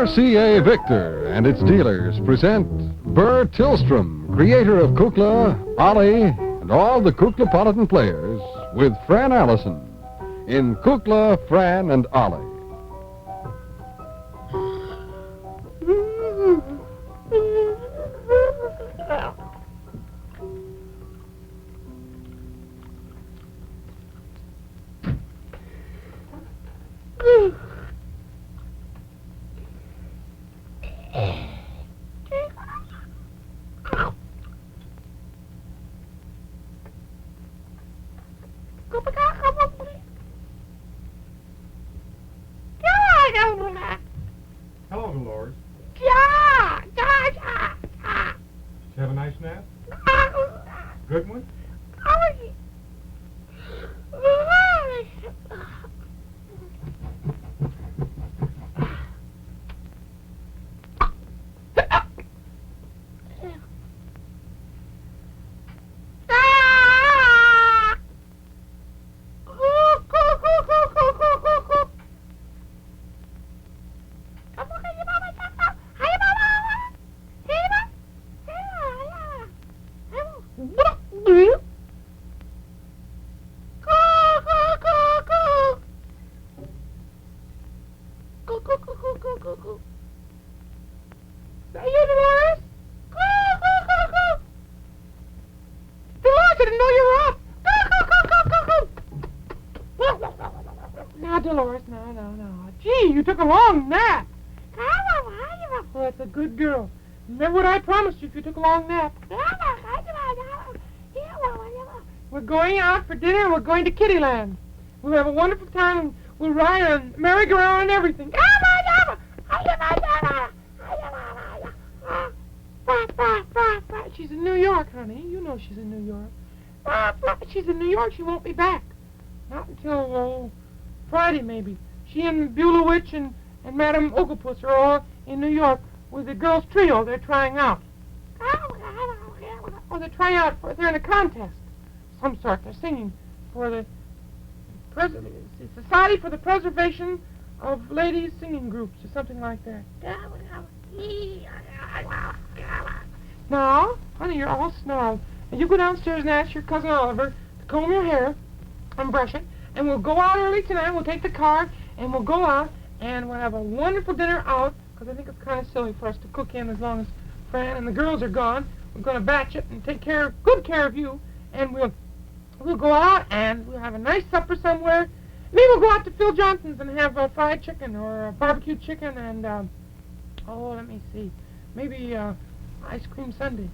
RCA Victor and its dealers present Burr Tillstrom, creator of Kukla, Ollie, and all the Kuklapolitan players, with Fran Allison in Kukla, Fran and Ollie. Hello, Dolores. Did you have a nice nap? Good one? Dolores, no. Gee, you took a long nap. Well, that's a good girl. Remember what I promised you if you took a long nap. We're going out for dinner and we're going to Kiddieland. We'll have a wonderful time and we'll ride on merry-go-round and everything. She's in New York, honey. You know she's in New York. She's in New York. She won't be back. Not until, Friday, maybe. She and Beulah Witch and Madame Oglepus are all in New York with the girls' trio they're trying out. Oh, they're trying out they're in a contest. Some sort. They're singing for the Society for the Preservation of Ladies Singing Groups or something like that. Now, honey, you're all snarled. And you go downstairs and ask your cousin Oliver to comb your hair and brush it. And we'll go out early tonight. We'll take the car and we'll go out and we'll have a wonderful dinner out because I think it's kind of silly for us to cook in as long as Fran and the girls are gone. We're going to batch it and take good care of you. And we'll go out and we'll have a nice supper somewhere. Maybe we'll go out to Phil Johnson's and have fried chicken or barbecue chicken and, let me see, maybe ice cream sundae.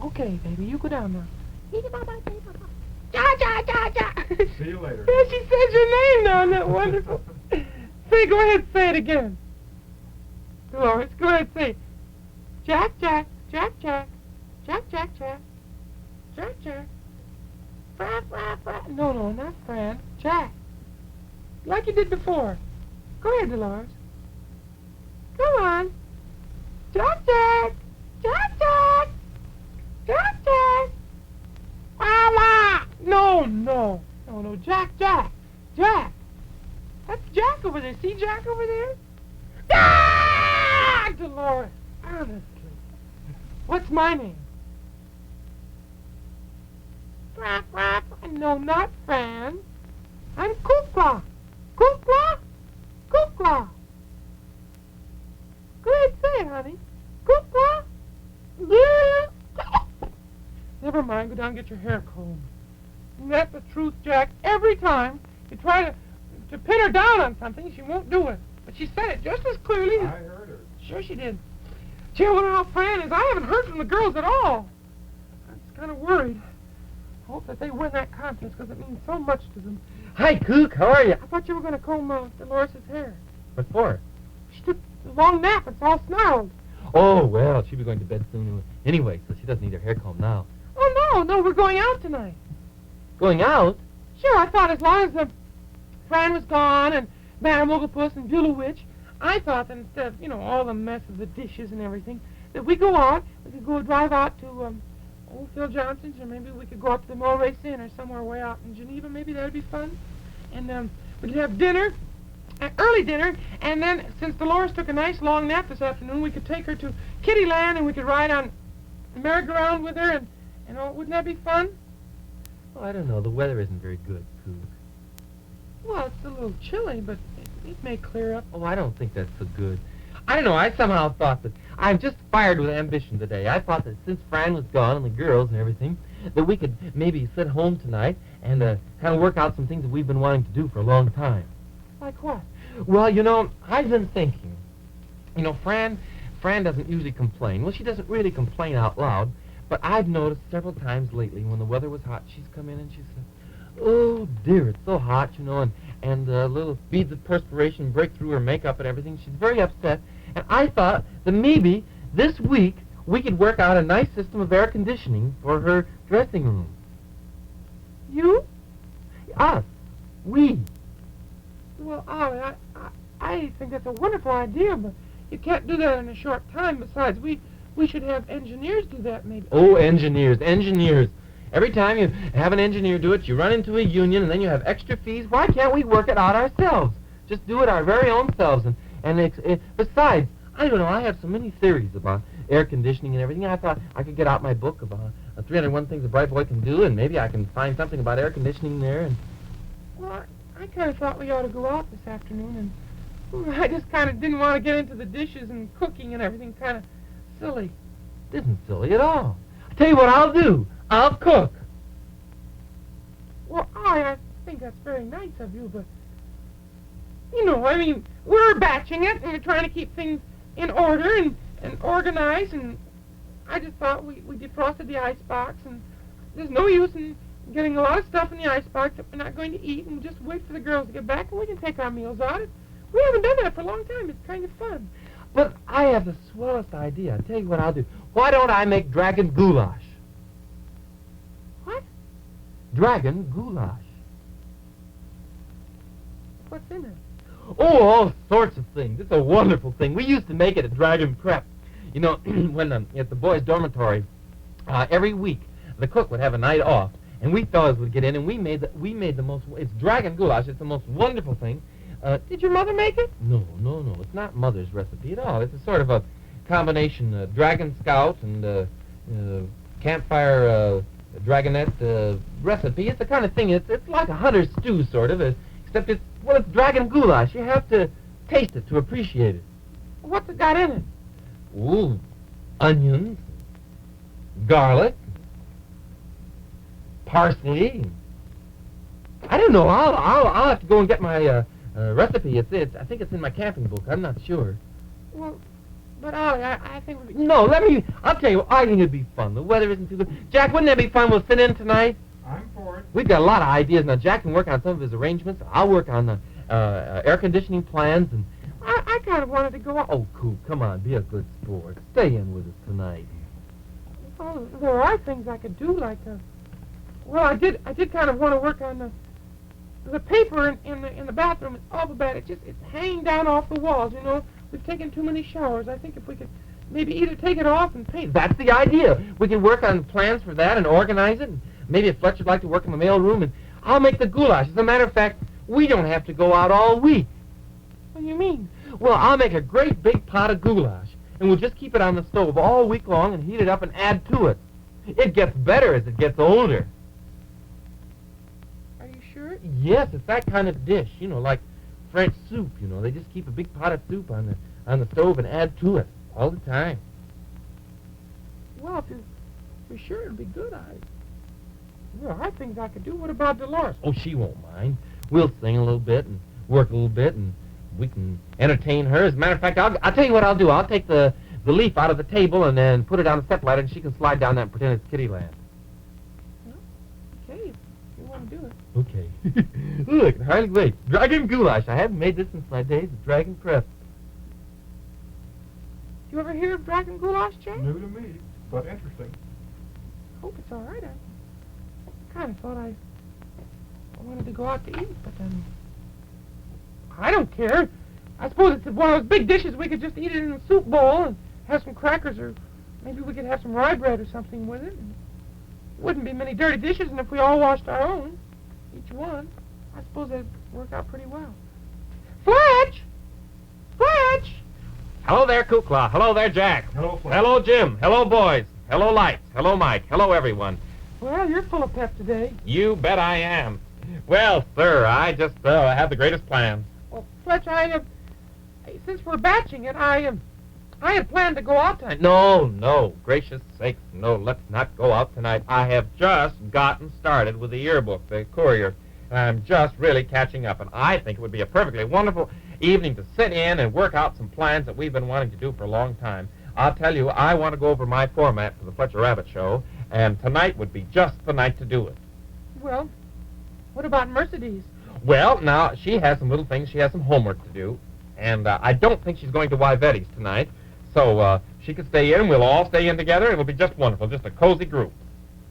Okay, baby, you go down now. See you later. Yeah, she said your name now, isn't that wonderful? Go ahead, say it again. Dolores, go ahead, say Jack, Jack, Jack, Jack, Jack, Jack, Jack, Jack, Jack, Fran. No, not Fran, Jack. Like you did before. Go ahead, Dolores. Come on. Jack, Jack, Jack, Jack, Jack, Jack. No, Jack. Jack. That's Jack over there. See Jack over there? Ah! Dolores, honestly. What's my name? No, not Fran. I'm Kukla. Kukla? Kukla. Go ahead, say it, honey. Kukla? Yeah. Never mind, go down and get your hair combed. Isn't that the truth, Jack? Every time you try to pin her down on something, she won't do it. But she said it just as clearly. I heard her. Sure she did. Gee, I wonder how Fran is. I haven't heard from the girls at all. I'm just kind of worried. I hope that they win that contest because it means so much to them. Hi, Cook. How are you? I thought you were going to comb Dolores' hair. What for? She took a long nap. It's all snarled. Oh, well, she'll be going to bed soon anyway, so she doesn't need her hair combed now. Oh, no, we're going out tonight. Going out? Sure, I thought as long as Fran was gone and Madame Oglepus and Beulah Witch, I thought that instead of, all the mess of the dishes and everything, that we go out, we could go drive out to old Phil Johnson's, or maybe we could go up to the Mulray Inn or somewhere way out in Geneva. Maybe that'd be fun. And we could have dinner, early dinner, and then since Doloras took a nice long nap this afternoon, we could take her to Kiddieland and we could ride on the merry-go-round with her, and wouldn't that be fun? Well, I don't know. The weather isn't very good, Cook. Well, it's a little chilly, but it may clear up. Oh, I don't think that's so good. I don't know. I somehow thought that I'm just fired with ambition today. I thought that since Fran was gone and the girls and everything, that we could maybe sit home tonight and kind of work out some things that we've been wanting to do for a long time. Like what? Well, I've been thinking. Fran doesn't usually complain. Well, she doesn't really complain out loud, but I've noticed several times lately when the weather was hot, she's come in and she said, "Oh, dear, it's so hot, and little beads of perspiration break through her makeup and everything." She's very upset, and I thought that maybe this week we could work out a nice system of air conditioning for her dressing room. You? Us. We. Well, Ollie, I think that's a wonderful idea, but you can't do that in a short time. Besides, we should have engineers do that, maybe. Oh, engineers. Every time you have an engineer do it, you run into a union, and then you have extra fees. Why can't we work it out ourselves? Just do it our very own selves. And besides, I don't know, I have so many theories about air conditioning and everything. I thought I could get out my book about 301 Things a Bright Boy Can Do, and maybe I can find something about air conditioning there. Well, I kind of thought we ought to go out this afternoon, and I just kind of didn't want to get into the dishes and cooking and everything. Kind of silly. It isn't silly at all. I'll tell you what I'll do. I'll cook. Well, I think that's very nice of you, but, we're batching it, and we're trying to keep things in order and organized, and I just thought we defrosted the icebox, and there's no use in getting a lot of stuff in the icebox that we're not going to eat, and just wait for the girls to get back, and we can take our meals out. We haven't done that for a long time. It's kind of fun. But I have the swellest idea. I'll tell you what I'll do. Why don't I make Dragon Goulash? What? Dragon Goulash. What's in it? Oh, all sorts of things. It's a wonderful thing. We used to make it at Dragon Prep. When at the boys' dormitory, every week the cook would have a night off, and we fellas would get in, and we made the most. It's Dragon Goulash. It's the most wonderful thing. Did your mother make it? No. It's not Mother's recipe at all. It's a sort of a combination Dragon Scout and campfire dragonette recipe. It's the kind of thing. It's like a hunter's stew, sort of. Except it's Dragon Goulash. You have to taste it to appreciate it. What's it got in it? Ooh, onions, garlic, parsley. I don't know. I'll have to go and get my recipe. I think it's in my camping book. I'm not sure. Well, but Ollie, I think we'll be... No, I'll tell you what, I think it'd be fun. The weather isn't too good. Jack, wouldn't that be fun? We'll sit in tonight. I'm for it. We've got a lot of ideas. Now, Jack can work on some of his arrangements. I'll work on the air conditioning plans. And I kind of wanted to go out. Oh, Coop, come on, be a good sport. Stay in with us tonight. Well, there are things I could do, like... Well, I did kind of want to work on the paper in the bathroom. It's awful bad. It's hanging down off the walls, We've taken too many showers. I think if we could maybe either take it off and paint. That's the idea. We can work on plans for that and organize it. And maybe if Fletcher'd like to work in the mail room, and I'll make the goulash. As a matter of fact, we don't have to go out all week. What do you mean? Well, I'll make a great big pot of goulash, and we'll just keep it on the stove all week long and heat it up and add to it. It gets better as it gets older. Are you sure? Yes, it's that kind of dish, like French soup, They just keep a big pot of soup on the stove and add to it all the time. Well, if you're sure it'd be good, there are things I could do. What about Doloras? Oh, she won't mind. We'll sing a little bit and work a little bit, and we can entertain her. As a matter of fact, I'll tell you what I'll do. I'll take the leaf out of the table and then put it on the step ladder, and she can slide down that and pretend it's Kiddieland. Okay, if you want to do it. Okay. Ooh, I can hardly wait. Dragon Goulash. I haven't made this since my days at Dragon Prep. You ever hear of Dragon Goulash, Jay? New to me, but interesting. Hope it's all right. I kind of thought I wanted to go out to eat, but then I don't care. I suppose it's one of those big dishes we could just eat it in a soup bowl and have some crackers, or maybe we could have some rye bread or something with it. And wouldn't be many dirty dishes, and if we all washed our own, each one, I suppose that'd work out pretty well. Fletch! Fletch! Hello there, Kukla. Hello there, Jack. Hello, Fletcher. Hello, Jim. Hello, boys. Hello, Lights. Hello, Mike. Hello, everyone. Well, you're full of pep today. You bet I am. Well, sir, I just have the greatest plans. Well, Fletch, since we're batching it, I had planned to go out tonight. No, gracious sakes, no, let's not go out tonight. I have just gotten started with the yearbook, the Courier, and I'm just really catching up, and I think it would be a perfectly wonderful evening to sit in and work out some plans that we've been wanting to do for a long time. I'll tell you, I want to go over my format for the Fletcher Rabbit Show, and tonight would be just the night to do it. Well, what about Mercedes? Well, now, she has some little things. She has some homework to do, and I don't think she's going to Yvette's tonight, so she could stay in. We'll all stay in together. It'll be just wonderful, just a cozy group.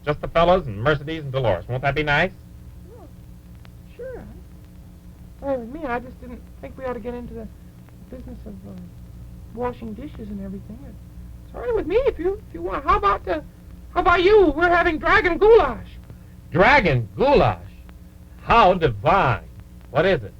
Just the fellas and Mercedes and Dolores. Won't that be nice? Oh, sure. Well, with me, I just didn't think we ought to get into the business of washing dishes and everything. It's all right with me if you want. How about you? We're having Dragon Goulash. Dragon Goulash? How divine. What is it?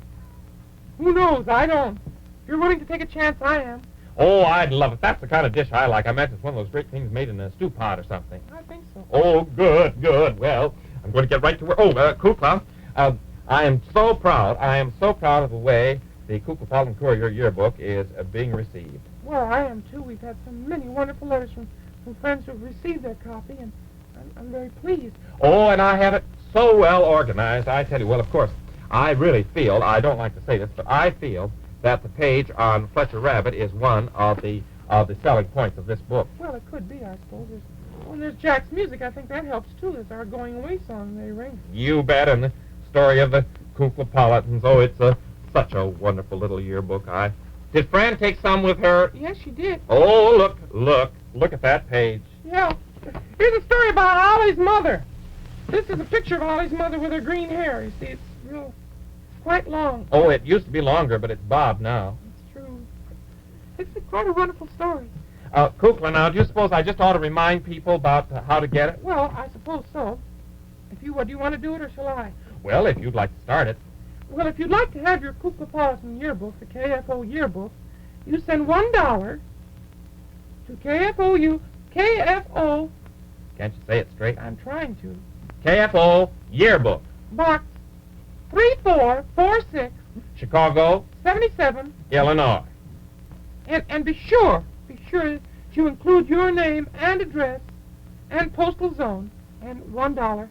Who knows? I don't. If you're willing to take a chance, I am. Oh, I'd love it. That's the kind of dish I like. I imagine it's one of those great things made in a stew pot or something. I think so. Oh, good. Well, I'm going to get right to work. Oh, Kukla, I am so proud. I am so proud of the way the Kuklapolitan Courier yearbook is being received. Well, I am, too. We've had so many wonderful letters from friends who have received their copy, and I'm very pleased. Oh, and I have it so well organized. I tell you, well, of course, I really feel, I don't like to say this, but I feel that the page on Fletcher Rabbit is one of the selling points of this book. Well, it could be, I suppose. There's Jack's music. I think that helps, too. There's our Going Away song they arranged. You bet, and the story of the Kuklapolitans. Oh, it's such a wonderful little yearbook. Did Fran take some with her? Yes, she did. Oh, look at that page. Yeah. Here's a story about Ollie's mother. This is a picture of Ollie's mother with her green hair. You see, it's quite long. Oh, it used to be longer, but it's bobbed now. It's true. It's quite a wonderful story. Kukla, now, do you suppose I just ought to remind people about how to get it? Well, I suppose so. Do you want to do it, or shall I? Well, if you'd like to start it. Well, if you'd like to have your Kuklapolitan yearbook, the KFO yearbook, you send $1 to KFO. Can't you say it straight? I'm trying to. KFO yearbook. Box 3446, Chicago, 77, Illinois. And be sure to include your name and address and postal zone and $1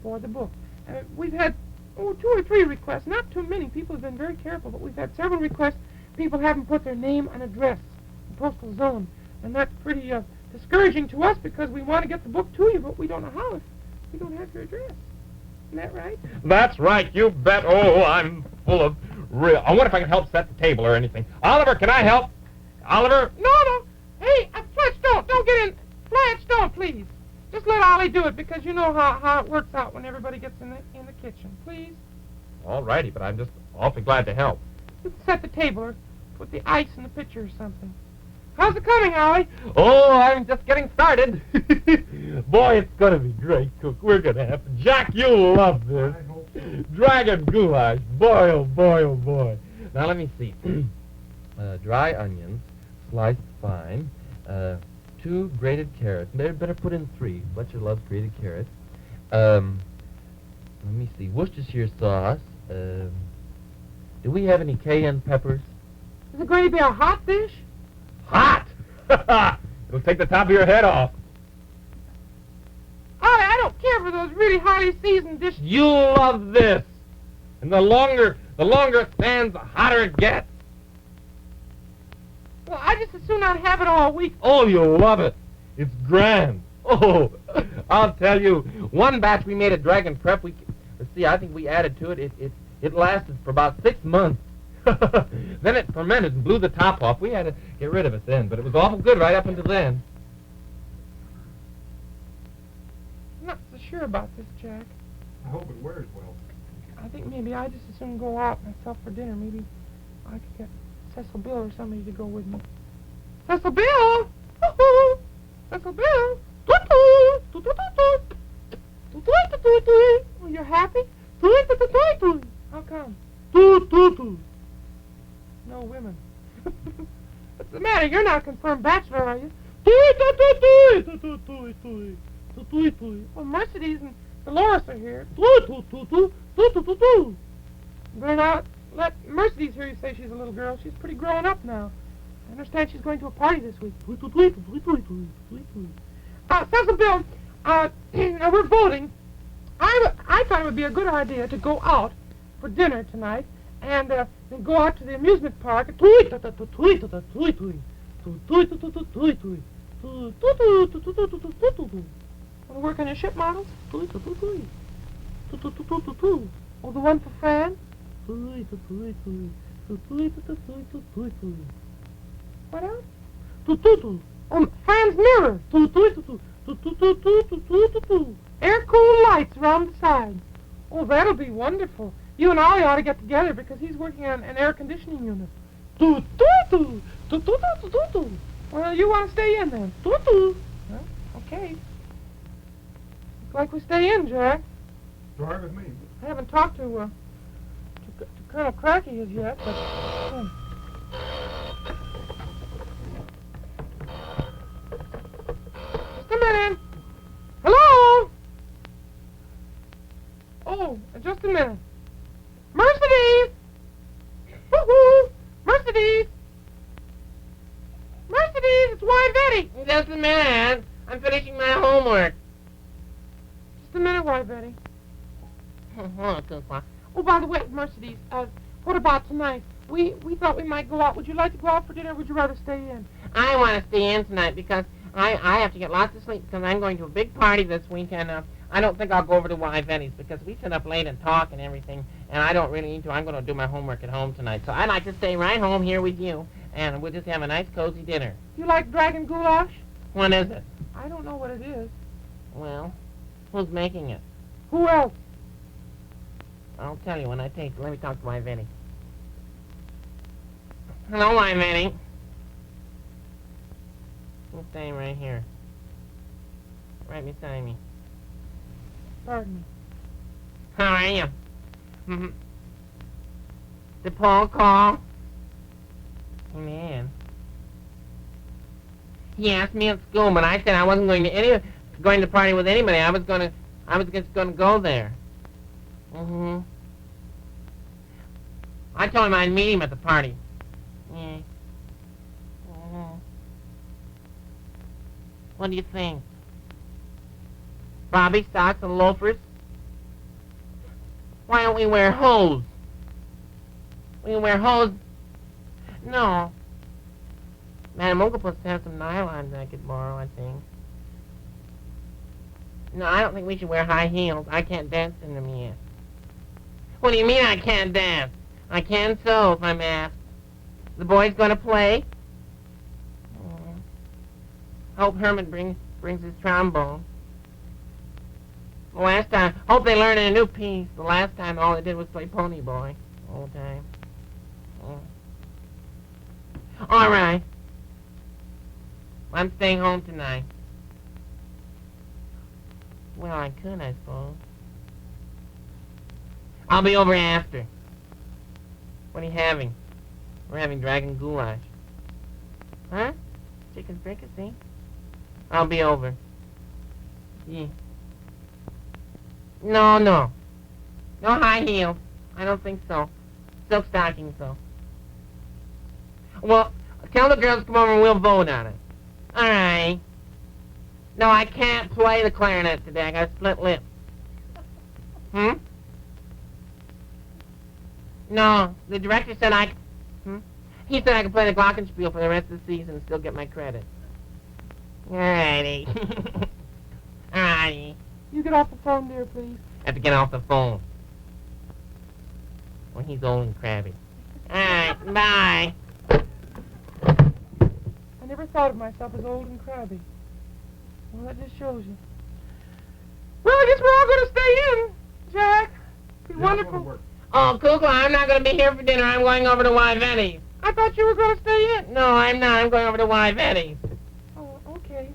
for the book. We've had 2 or 3 requests, not too many. People have been very careful, but we've had several requests. People haven't put their name and address, and postal zone, and that's pretty discouraging to us because we want to get the book to you, but we don't know how if we don't have your address. Isn't that right? That's right, you bet. Oh, I'm full of real. I wonder if I can help set the table or anything. Oliver, can I help? Oliver? No. Hey, Fletch, don't get in. Fletch, don't, please. Just let Ollie do it because you know how it works out when everybody gets in the kitchen. Please. All righty, but I'm just awfully glad to help. You can set the table or put the ice in the pitcher or something. How's it coming, Ollie? Oh, I'm just getting started. Boy, it's going to be great, Cook. We're going to have... Jack, you'll love this. I hope so. Dragon Goulash. Boy, oh boy, oh boy. Now, let me see. Dry onions, sliced fine. 2 grated carrots. Maybe better put in 3. Fletcher loves grated carrots. Let me see. Worcestershire sauce. Do we have any cayenne peppers? Is it going to be a hot dish? Hot! It'll take the top of your head off. Ollie, I don't care for those really highly seasoned dishes. You'll love this. And the longer it stands, the hotter it gets. Well, I just as soon not have it all week. Oh, you'll love it. It's grand. Oh, I'll tell you. One batch we made at Dragon Prep, let's see, I think we added to it. It lasted for about 6 months. Then it fermented and blew the top off. We had to get rid of it then, but it was awful good right up until then. I'm not so sure about this, Jack. I hope it wears well. I think maybe I just as soon go out myself for dinner. Maybe I could get Cecil Bill or somebody to go with me. Cecil Bill! Woo-hoo! Cecil Bill! Toot-toot! Toot-toot-toot-toot! Toot-toot-toot-toot! Oh, you're happy? Toot-toot-toot-toot! How come? Toot-toot-toot! No women. What's the matter? You're not a confirmed bachelor, are you? Toot-toot-toot-toot! Toot-toot-toot-toot! Toot-toot-toot! Well, Mercedes and Doloras are here. Toot-toot-toot-toot! Toot-toot-toot-toot! You better not let Mercedes hear you say she's a little girl. She's pretty grown up now. I understand she's going to a party this week. Cecil Bill, we're voting. I thought it would be a good idea to go out for dinner tonight and then go out to the amusement park. Want to work on your ship models? Oh, the one for Fran? What else? Fran's mirror. Air-cooled lights around the sides. Oh, that'll be wonderful. You and Ollie ought to get together because he's working on an air conditioning unit. Well, you want to stay in then? Well, okay. Looks like we stay in, Jack. It's all right with me. I haven't talked to Colonel Cracky as yet, but... Just a minute. Hello? Oh, just a minute. Mercedes! Woo-hoo! Mercedes! Mercedes, it's Yvette! Just a minute. I'm finishing my homework. Just a minute, Yvette. Hello, Kukla. Oh, by the way, Mercedes, what about tonight? We thought we might go out. Would you like to go out for dinner, or would you rather stay in? I want to stay in tonight because I have to get lots of sleep because I'm going to a big party this weekend. I don't think I'll go over to Yvette's because we sit up late and talk and everything, and I don't really need to. I'm going to do my homework at home tonight. So I'd like to stay right home here with you, and we'll just have a nice, cozy dinner. You like Dragon Goulash? What is it? I don't know what it is. Well, who's making it? Who else? I'll tell you when I taste it. Let me talk to Yvette. Hello, Yvette. I'm staying right here. Right beside me. Pardon me. How are you? Did Paul call? Man. He asked me at school, but I said I wasn't going to the party with anybody. I was just gonna go there. I told him I'd meet him at the party. Yeah. What do you think? Bobby socks and loafers? Why don't we wear hose? We can wear hose. No. Madam Octopus has some nylons I could borrow, I think. No, I don't think we should wear high heels. I can't dance in them yet. What do you mean I can't dance? I can sew if I'm asked. The boy's going to play? Hope Herman brings his trombone. The last time, hope they learn a new piece. The last time all they did was play Pony Boy. All the time. All right. I'm staying home tonight. Well, I could, I suppose. I'll be over after. What are you having? We're having Dragon Goulash. Huh? Chicken fricassee? I'll be over. Yeah. No. No high heels. I don't think so. Silk stockings, though. Well, tell the girls to come over and we'll vote on it. All right. No, I can't play the clarinet today. I got a split lip. No, the director said he said I could play the glockenspiel for the rest of the season and still get my credit. Alrighty. Alrighty. You get off the phone there, please. I have to get off the phone. Well, he's old and crabby. Alright, bye. I never thought of myself as old and crabby. Well, that just shows you. Well, I guess we're all going to stay in, Jack. Be wonderful. Oh, Kukla, I'm not going to be here for dinner. I'm going over to Yvette's. I thought you were going to stay in. No, I'm not. I'm going over to Yvette's. Oh, okay.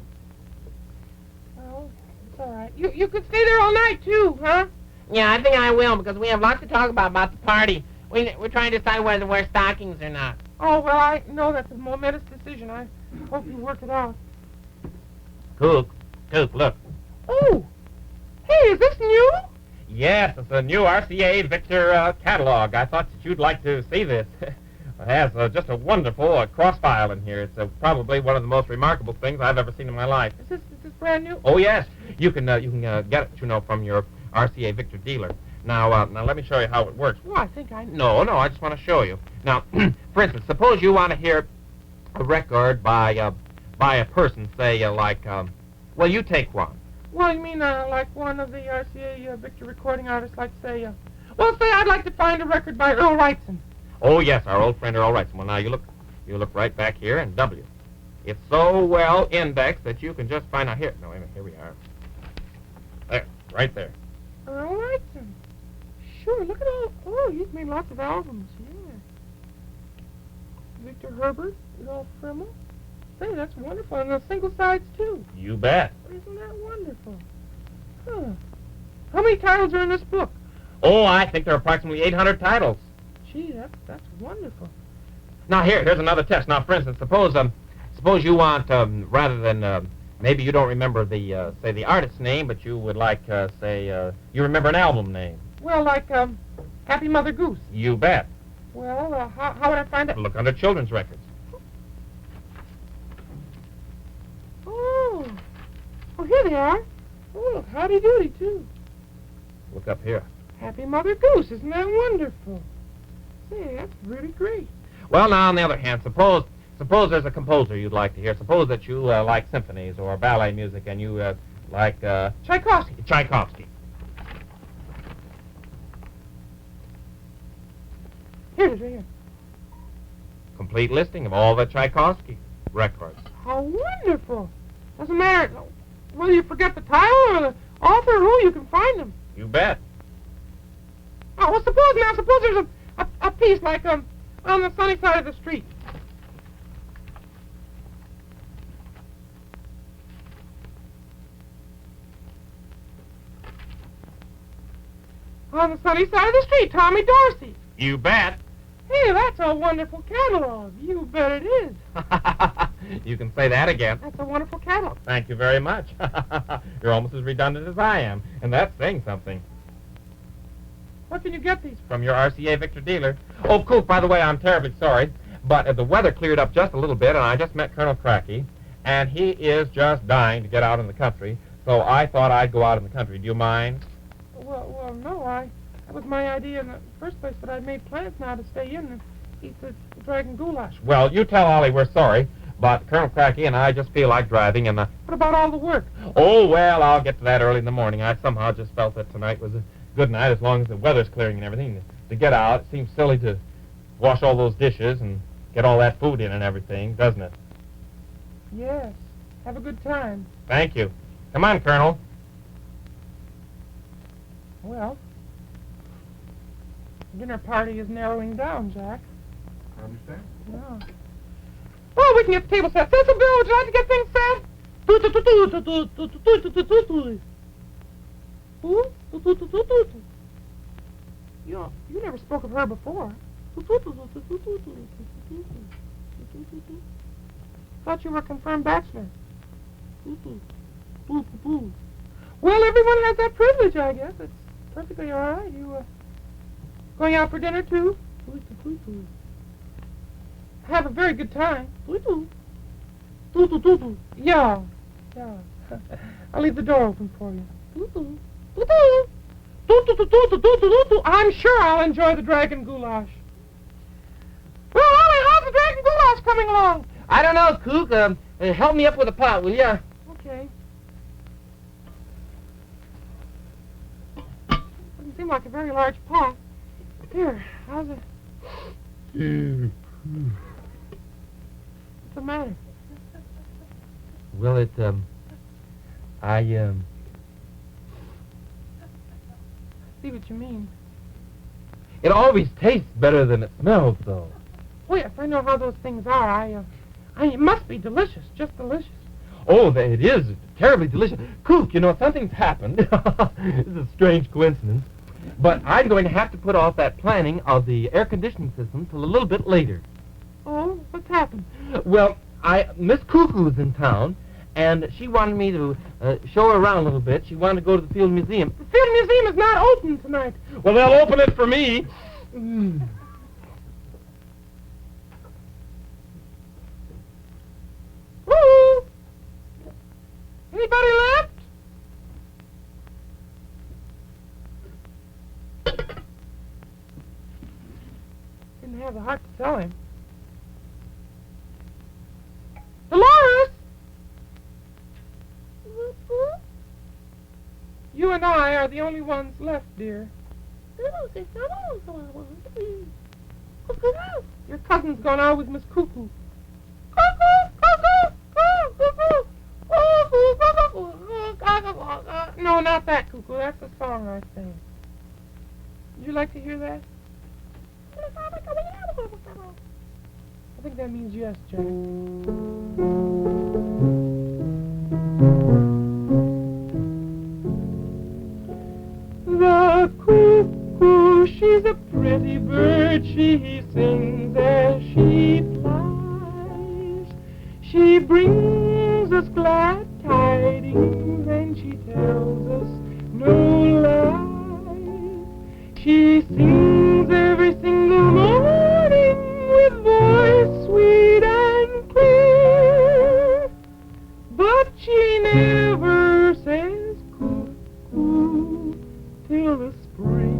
Well, it's all right. You could stay there all night, too, huh? Yeah, I think I will, because we have lots to talk about the party. We're trying to decide whether to wear stockings or not. Oh, well, I know that's a momentous decision. I hope you work it out. Cook, look. Oh! Hey, is this new? Yes, it's a new RCA Victor catalog. I thought that you'd like to see this. It has just a wonderful cross file in here. It's probably one of the most remarkable things I've ever seen in my life. Is this brand new? Oh yes, you can get it, from your RCA Victor dealer. Now let me show you how it works. Well, I think I know. No, I just want to show you. Now, for instance, suppose you want to hear a record by a person, say well, you take one. Well, you mean like one of the RCA Victor recording artists, like say I'd like to find a record by Earl Wrightson. Oh yes, our old friend Earl Wrightson. Well, now you look right back here and W. It's so well indexed that you can just find out here. No, wait a minute, here we are. There, right there. Earl Wrightson. Sure, look at all. Oh, he's made lots of albums. Yeah. Victor Herbert, Rudolph Frimmel. Say, that's wonderful, and the single sides too. You bet. Isn't that wonderful? Huh. How many titles are in this book? Oh, I think there are approximately 800 titles. Gee, that's wonderful. Now here's another test. Now, for instance, suppose you want rather than maybe you don't remember the say the artist's name, but you would like you remember an album name. Well, like Happy Mother Goose. You bet. Well, how would I find it? Look under children's records. Oh, here they are. Oh, look, Howdy Doody, too. Look up here. Happy Mother Goose, isn't that wonderful? Say, that's really great. Well, now, on the other hand, suppose there's a composer you'd like to hear. Suppose that you like symphonies or ballet music, and you like... Tchaikovsky. Tchaikovsky. Here it is, right here. Complete listing of all the Tchaikovsky records. How wonderful. Doesn't matter whether you forget the title or the author or who, you can find them. You bet. Oh, well, suppose there's a piece like on the sunny side of the street. On the sunny side of the street, Tommy Dorsey. You bet. Hey, that's a wonderful catalog. You bet it is. You can say that again. That's a wonderful catalog. Thank you very much. You're almost as redundant as I am, and that's saying something. What can you get these From your RCA Victor dealer. Oh, Coop, by the way, I'm terribly sorry, but the weather cleared up just a little bit, and I just met Colonel Cracky, and he is just dying to get out in the country, so I thought I'd go out in the country. Do you mind? Well, no, that was my idea in the first place, but I'd made plans now to stay in and eat the Dragon Goulash. Well, you tell Ollie we're sorry, but Colonel Cracky and I just feel like driving, and What about all the work? Oh, well, I'll get to that early in the morning. I somehow just felt that tonight was a good night, as long as the weather's clearing and everything. To get out, it seems silly to wash all those dishes and get all that food in and everything, doesn't it? Yes. Have a good time. Thank you. Come on, Colonel. Well, the dinner party is narrowing down, Jack. I understand. Yeah. Well, we can get the table set. Cecil Bill, would you like to get things set? Who? You never spoke of her before. Thought you were a confirmed bachelor. Well, everyone has that privilege, I guess. It's perfectly all right. You going out for dinner, too? Have a very good time. Yeah. I'll leave the door open for you. I'm sure I'll enjoy the Dragon Goulash. Well, Ollie, how's the Dragon Goulash coming along? I don't know, Cook. Help me up with a pot, will ya? Okay. Doesn't seem like a very large pot. Here, how's it? What's the matter? Well, See what you mean. it always tastes better than it smells, though. Oh, yes, I know how those things are. It must be delicious, just delicious. Oh, it is terribly delicious. Cook, something's happened. This is a strange coincidence. But I'm going to have to put off that planning of the air conditioning system till a little bit later. Oh, what's happened? Well, Miss Cuckoo's in town, and she wanted me to show her around a little bit. She wanted to go to the Field Museum. The Field Museum is not open tonight. Well, they'll open it for me. Woo! Anybody left? Didn't have the heart to tell him. Doloras! You and I are the only ones left, dear. Your cousin's gone out with Miss Cuckoo. No, not that, Cuckoo. That's a song I sing. Would you like to hear that? I think that means yes, Jack. The cuckoo, she's a pretty bird. She sings as she flies. She brings us glad tidings, and she tells us no lies. She sings every single morning with voice sweet and clear, but she never says cuckoo till the spring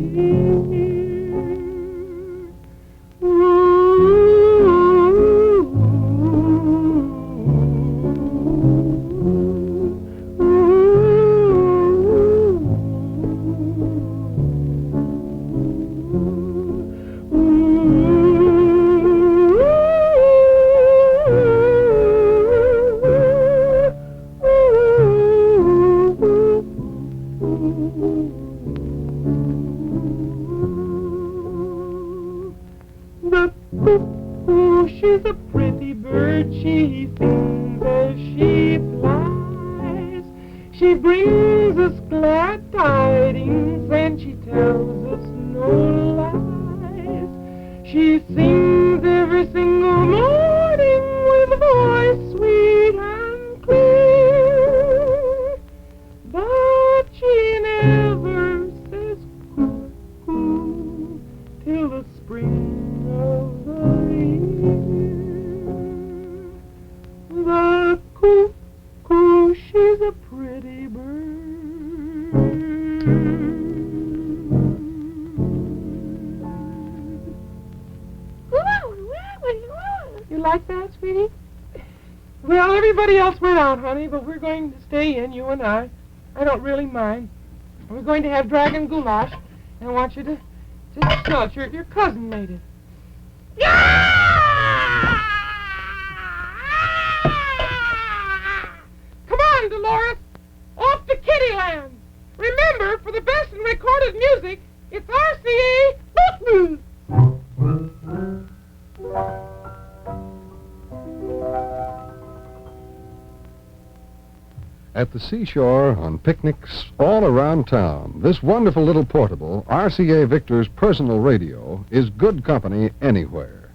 arrives here. The cuckoo, she's a pretty bird. She sings as she flies. She brings us glad tidings, and she tells us no lies. She sings every single morning with a voice sweet and clear, but she never says cuckoo till the spring of the year. The cuckoo, she's a pretty bird. You like that, sweetie? Well, everybody else went out, honey, but we're going to stay in, you and I. I don't really mind. We're going to have Dragon Goulash, and I want you to just smell it. Your cousin made it. Come on, Doloras. Off to Kiddieland. Remember, for the best in recorded music, it's RCA. At the seashore, on picnics all around town, this wonderful little portable RCA Victor's personal radio is good company anywhere.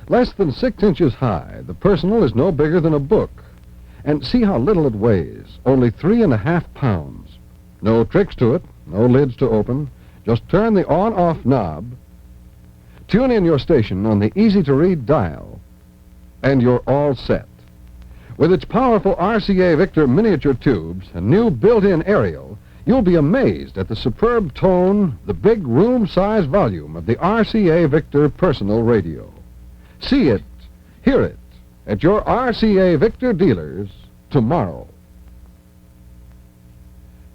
Less than 6 inches high, the personal is no bigger than a book. And see how little it weighs, only 3.5 pounds. No tricks to it, no lids to open. Just turn the on-off knob, tune in your station on the easy-to-read dial, and you're all set. With its powerful RCA Victor miniature tubes and new built-in aerial, you'll be amazed at the superb tone, the big room-size volume of the RCA Victor personal radio. See it, hear it, at your RCA Victor dealers tomorrow.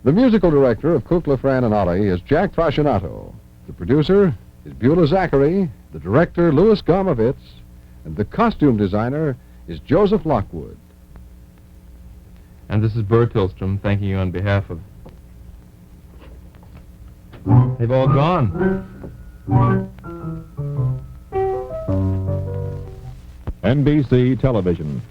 The musical director of Kukla, Fran and Ollie is Jack Fascinato. The producer is Beulah Zachary, the director Louis Gomovitz, and the costume designer is Joseph Lockwood. And this is Burr Tillstrom thanking you on behalf of... They've all gone. NBC Television.